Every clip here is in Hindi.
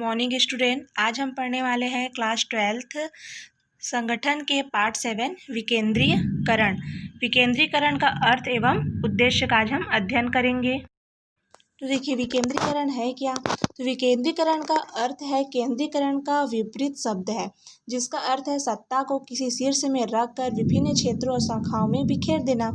Morning student. आज हम पढ़ने वाले हैं क्लास 12th संगठन के पार्ट 7 विकेंद्रीकरण। विकेंद्रीकरण का अर्थ एवं उद्देश्य का आज हम अध्ययन करेंगे। तो देखिए, विकेंद्रीकरण है क्या। तो विकेंद्रीकरण का अर्थ है केंद्रीकरण का विपरीत शब्द है, जिसका अर्थ है सत्ता को किसी शीर्ष में रखकर विभिन्न क्षेत्रों और शाखाओं में बिखेर देना।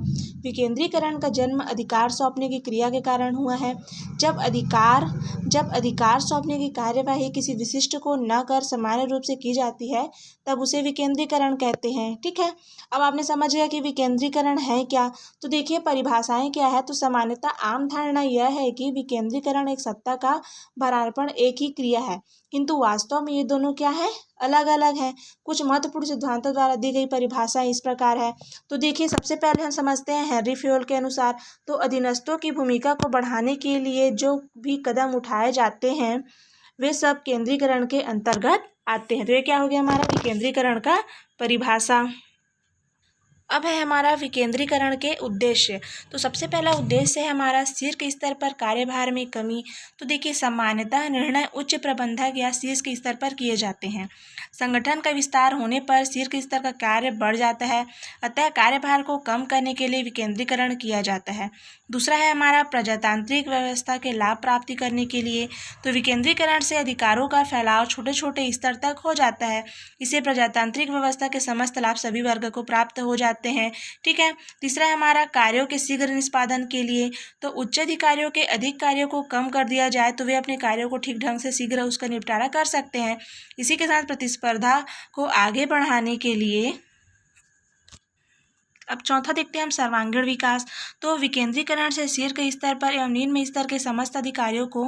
विकेंद्रीकरण का जन्म अधिकार सौंपने की क्रिया के कारण हुआ है। जब अधिकार सौंपने की कार्यवाही किसी विशिष्ट को न कर सामान्य रूप से की जाती है, तब उसे विकेंद्रीकरण कहते हैं। ठीक है, अब आपने समझ गया कि विकेंद्रीकरण है क्या। तो देखिए, परिभाषाएं क्या है। तो सामान्यतः आम धारणा यह है कि विकेंद्रीकरण एक सत्ता का भरार्पण एक ही क्रिया है, किंतु वास्तव में ये दोनों क्या है, अलग अलग है। कुछ महत्वपूर्ण सिद्धांतों द्वारा दी गई परिभाषा इस प्रकार है। तो देखिए, सबसे पहले हम समझते हैं हेनरी फ्योल के अनुसार। तो अधीनस्थों की भूमिका को बढ़ाने के लिए जो भी कदम उठाए जाते हैं वे सब केंद्रीकरण के अंतर्गत आते हैं। तो ये क्या हो गया हमारा विकेंद्रीकरण का परिभाषा। अब है हमारा विकेंद्रीकरण के उद्देश्य। तो सबसे पहला उद्देश्य है हमारा शीर्ष के स्तर पर कार्यभार में कमी। तो देखिए, सामान्यतः निर्णय उच्च प्रबंधक या शीर्ष के स्तर पर किए जाते हैं। संगठन का विस्तार होने पर शीर्ष के स्तर का कार्य बढ़ जाता है, अतः कार्यभार को कम करने के लिए विकेंद्रीकरण किया जाता है। दूसरा है हमारा प्रजातांत्रिक व्यवस्था के लाभ प्राप्ति करने के लिए। तो विकेंद्रीकरण से अधिकारों का फैलाव छोटे छोटे स्तर तक हो जाता है। इससे प्रजातांत्रिक व्यवस्था के समस्त लाभ सभी वर्ग को प्राप्त हो जाते हैं। ठीक है। तीसरा है हमारा कार्यों के शीघ्र निष्पादन के लिए। तो उच्च अधिकारियों के अधिक कार्यों को कम कर दिया जाए तो वे अपने कार्यों को ठीक ढंग से शीघ्र उसका निपटारा कर सकते हैं। इसी के साथ प्रतिस्पर्धा को आगे बढ़ाने के लिए अब चौथा देखते हैं हम सर्वांगीण विकास। तो विकेंद्रीकरण से शीर्ष के स्तर पर एवं निम्न स्तर के समस्त अधिकारियों को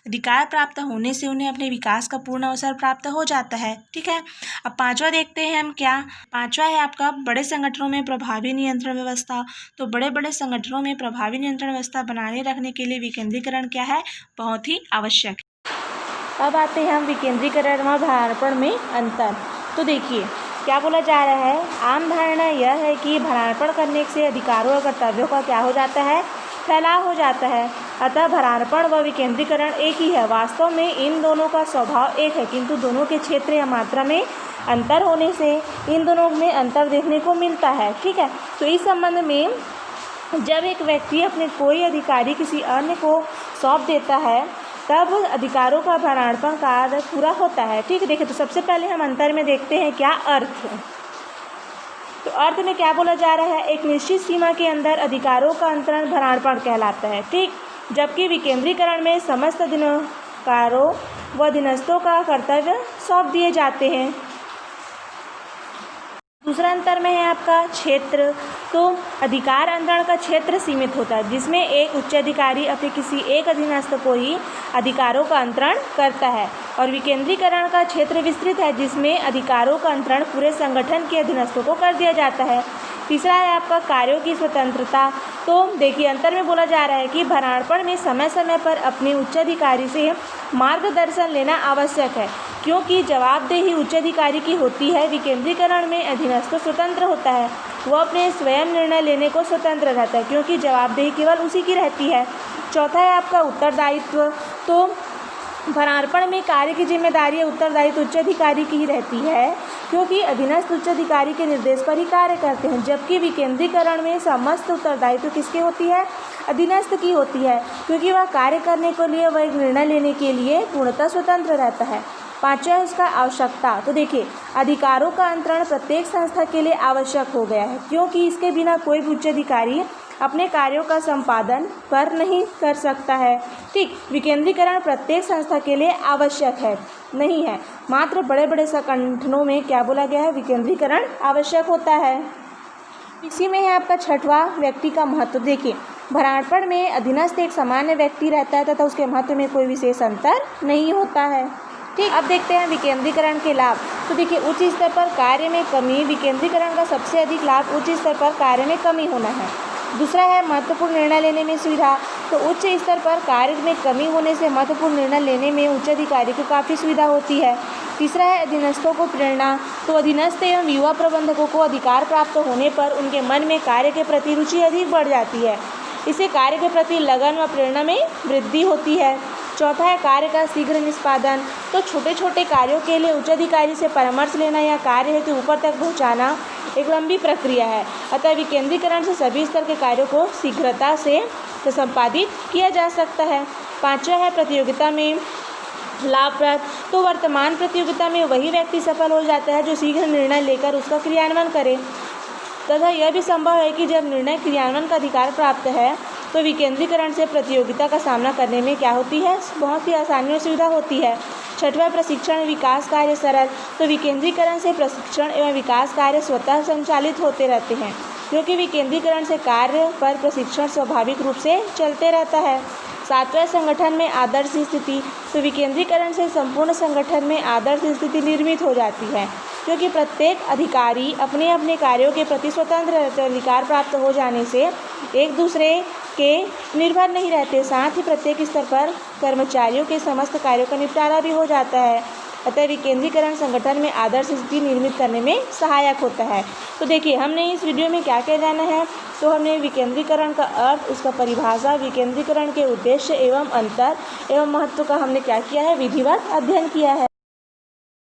अधिकार प्राप्त होने से उन्हें अपने विकास का पूर्ण अवसर प्राप्त हो जाता है। ठीक है। अब पांचवा देखते हैं हम क्या। पांचवा है आपका बड़े संगठनों में प्रभावी नियंत्रण व्यवस्था। तो बड़े बड़े संगठनों में प्रभावी नियंत्रण व्यवस्था बनाने रखने के लिए विकेंद्रीकरण क्या है, बहुत ही आवश्यक है। अब आते हैं हम विकेंद्रीकरण व भरार्पण में अंतर। तो देखिए, क्या बोला जा रहा है। आम धारणा यह है कि भरार्पण करने से अधिकारों और कर्तव्यों का क्या हो जाता है, फैलाव हो जाता है। अतः भरार्पण व विकेंद्रीकरण एक ही है। वास्तव में इन दोनों का स्वभाव एक है, किंतु दोनों के क्षेत्र या मात्रा में अंतर होने से इन दोनों में अंतर देखने को मिलता है। ठीक है। तो इस संबंध में जब एक व्यक्ति अपने कोई अधिकारी किसी अन्य को सौंप देता है, तब अधिकारों का भरार्पण कार्य पूरा होता है। ठीक है। देखिए, तो सबसे पहले हम अंतर में देखते हैं क्या अर्थ है। तो अर्थ में क्या बोला जा रहा है, एक निश्चित सीमा के अंदर अधिकारों का अंतरण भरार्पण कहलाता है। ठीक। जबकि विकेंद्रीकरण में समस्त अधिकारों व अधीनस्थों का कर्तव्य सौंप दिए जाते हैं। दूसरा अंतर में है आपका क्षेत्र। तो अधिकार अंतरण का क्षेत्र सीमित होता है, जिसमें एक उच्च अधिकारी अपने किसी एक अधीनस्थ को ही अधिकारों का अंतरण करता है, और विकेंद्रीकरण का क्षेत्र विस्तृत है, जिसमें अधिकारों का अंतरण पूरे संगठन के अधीनस्थों को कर दिया जाता है। तीसरा है आपका कार्यों की स्वतंत्रता। तो देखिए, अंतर में बोला जा रहा है कि भरार्पण में समय समय पर अपने उच्चाधिकारी से मार्गदर्शन लेना आवश्यक है, क्योंकि जवाबदेही उच्चाधिकारी की होती है। विकेंद्रीकरण में अधीनस्थ स्वतंत्र होता है, वह अपने स्वयं निर्णय लेने को स्वतंत्र रहता है, क्योंकि जवाबदेही केवल उसी की रहती है। चौथा है आपका उत्तरदायित्व। तो भरार्पण में कार्य की जिम्मेदारी उत्तरदायित्व उच्चाधिकारी की ही रहती है, क्योंकि अधीनस्थ उच्चाधिकारी के निर्देश पर ही कार्य करते हैं। जबकि विकेंद्रीकरण में समस्त उत्तरदायित्व किसकी होती है, अधीनस्थ की होती है, क्योंकि वह कार्य करने के लिए वह एक निर्णय लेने के लिए पूर्णतः स्वतंत्र रहता है। पांचवा है उसका आवश्यकता। तो देखिए, अधिकारों का अंतरण प्रत्येक संस्था के लिए आवश्यक हो गया है, क्योंकि इसके बिना कोई भी उच्चाधिकारी अपने कार्यों का संपादन नहीं कर सकता है। ठीक। विकेंद्रीकरण प्रत्येक संस्था के लिए आवश्यक है नहीं है, मात्र बड़े बड़े संगठनों में क्या बोला गया है, विकेंद्रीकरण आवश्यक होता है। इसी में है आपका छठवां व्यक्ति का महत्व। देखिए, भरार्पण में अधीनस्थ एक सामान्य व्यक्ति रहता है तथा उसके महत्व में कोई विशेष अंतर नहीं होता है। ठीक। अब देखते हैं विकेंद्रीकरण के लाभ। तो देखिए, उच्च स्तर पर कार्य में कमी। विकेंद्रीकरण का सबसे अधिक लाभ उच्च स्तर पर कार्य में कमी होना है। दूसरा है महत्वपूर्ण निर्णय लेने में सुविधा। तो उच्च स्तर पर कार्य में कमी होने से महत्वपूर्ण निर्णय लेने में उच्च अधिकारी को काफ़ी सुविधा होती है। तीसरा है अधीनस्थों को प्रेरणा। तो अधीनस्थ एवं युवा प्रबंधकों को अधिकार प्राप्त होने पर उनके मन में कार्य के प्रति रुचि अधिक बढ़ जाती है। इससे कार्य के प्रति लगन व प्रेरणा में वृद्धि होती है। चौथा है कार्य का शीघ्र निष्पादन। तो छोटे छोटे कार्यों के लिए उच्च अधिकारी से परामर्श लेना या कार्य हेतु ऊपर तक पहुंचाना एक लंबी प्रक्रिया है। अतः विकेंद्रीकरण से सभी स्तर के कार्यों को शीघ्रता से संपादित किया जा सकता है। पांचवा है प्रतियोगिता में लाभप्रद। तो वर्तमान प्रतियोगिता में वही व्यक्ति सफल हो जाता है जो शीघ्र निर्णय लेकर उसका क्रियान्वयन करे, तथा यह भी संभव है कि जब निर्णय क्रियान्वयन का अधिकार प्राप्त है तो विकेंद्रीकरण से प्रतियोगिता का सामना करने में क्या होती है, बहुत ही आसानी और सुविधा होती है। छठवां प्रशिक्षण विकास कार्य सरल। तो विकेंद्रीकरण से प्रशिक्षण एवं विकास कार्य स्वतः संचालित होते रहते हैं, क्योंकि विकेंद्रीकरण से कार्य पर प्रशिक्षण स्वाभाविक रूप से चलते रहता है। सातवां संगठन में आदर्श स्थिति। तो विकेंद्रीकरण से संपूर्ण संगठन में आदर्श स्थिति निर्मित हो जाती है, क्योंकि प्रत्येक अधिकारी अपने अपने कार्यों के प्रति स्वतंत्र अधिकार प्राप्त हो जाने से एक दूसरे के निर्भर नहीं रहते। साथ ही प्रत्येक स्तर पर कर्मचारियों के समस्त कार्यों का निपटारा भी हो जाता है। अतः विकेंद्रीकरण संगठन में आदर्श स्थिति निर्मित करने में सहायक होता है। तो देखिए हमने इस वीडियो में क्या क्या जाना है। तो हमने विकेंद्रीकरण का अर्थ, उसका परिभाषा, विकेंद्रीकरण के उद्देश्य एवं अंतर एवं महत्व का हमने क्या किया है, विधिवत अध्ययन किया है।